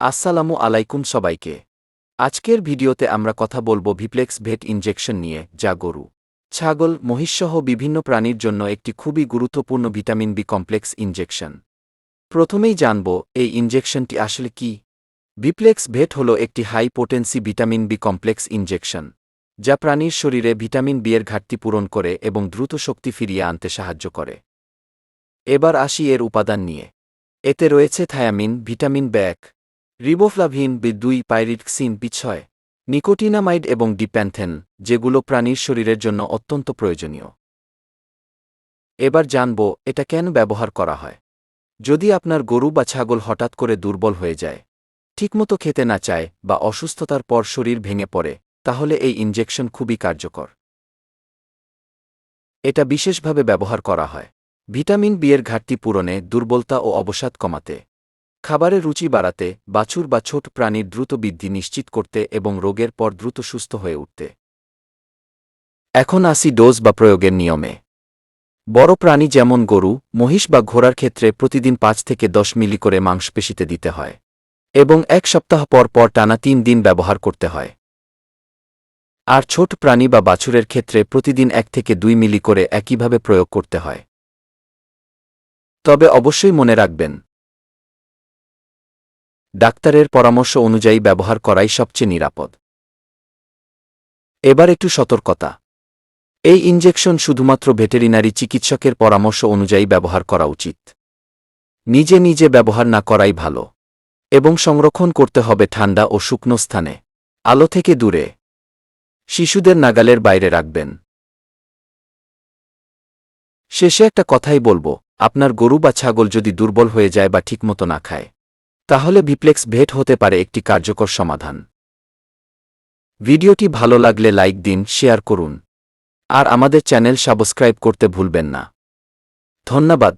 আসসালামু আলাইকুম সবাইকে। আজকের ভিডিওতে আমরা কথা বলবো ভিপ্লেক্স ভেট ইনজেকশন নিয়ে, যা গরু, ছাগল, মহিষসহ বিভিন্ন প্রাণীর জন্য একটি খুবই গুরুত্বপূর্ণ ভিটামিন বি কমপ্লেক্স ইনজেকশন। প্রথমেই জানব এই ইনজেকশনটি আসলে কি। ভিপ্লেক্স ভেট হল একটি high potency vitamin B complex injection, যা প্রাণীর শরীরে ভিটামিন বি এর ঘাটতি পূরণ করে এবং দ্রুত শক্তি ফিরিয়ে আনতে সাহায্য করে। এবার আসি এর উপাদান নিয়ে। এতে রয়েছে thymine, vitamin B1, riboflavin, B2, pyridoxine, B6, nicotinamide এবং ডিপ্যান্থেন, যেগুলো প্রাণীর শরীরের জন্য অত্যন্ত প্রয়োজনীয়। এবার জানব এটা কেন ব্যবহার করা হয়। যদি আপনার গরু বা ছাগল হঠাৎ করে দুর্বল হয়ে যায়, ঠিকমতো খেতে না চায় বা অসুস্থতার পর শরীর ভেঙে পড়ে, তাহলে এই ইনজেকশন খুবই কার্যকর। এটা বিশেষভাবে ব্যবহার করা হয় ভিটামিন বি এর ঘাটতি পূরণে, দুর্বলতা ও অবসাদ কমাতে, খাবারের রুচি বাড়াতে, বাছুর বা ছোট প্রাণীর দ্রুত বৃদ্ধি নিশ্চিত করতে এবং রোগের পর দ্রুত সুস্থ হয়ে উঠতে। এখন আসি ডোজ বা প্রয়োগের নিয়মে। বড় প্রাণী যেমন গরু, মহিষ বা ঘোড়ার ক্ষেত্রে প্রতিদিন 5 থেকে 10 মিলি করে মাংসপেশিতে দিতে হয় এবং 1 সপ্তাহ পর পর টানা 3 দিন ব্যবহার করতে হয়। আর ছোট প্রাণী বা বাছুরের ক্ষেত্রে প্রতিদিন 1 থেকে 2 মিলি করে একইভাবে প্রয়োগ করতে হয়। তবে অবশ্যই মনে রাখবেন, ডাক্তারের পরামর্শ অনুযায়ী ব্যবহার করাই সবচেয়ে নিরাপদ। এবার একটু সতর্কতা। এই ইনজেকশন শুধুমাত্র ভেটেরিনারি চিকিৎসকের পরামর্শ অনুযায়ী ব্যবহার করা উচিত। নিজে নিজে ব্যবহার না করাই ভালো এবং সংরক্ষণ করতে হবে ঠান্ডা ও শুকনো স্থানে, আলো থেকে দূরে। শিশুদের নাগালের বাইরে রাখবেন। শেষে একটা কথাই বলবো, আপনার গরু বা ছাগল যদি দুর্বল হয়ে যায় বা ঠিকমতো না খায়, তাহলে ভিপ্লেক্স ভেট হতে পারে একটি কার্যকর সমাধান। ভিডিওটি ভালো লাগলে লাইক দিন, শেয়ার করুন, আর আমাদের চ্যানেল সাবস্ক্রাইব করতে ভুলবেন না। ধন্যবাদ।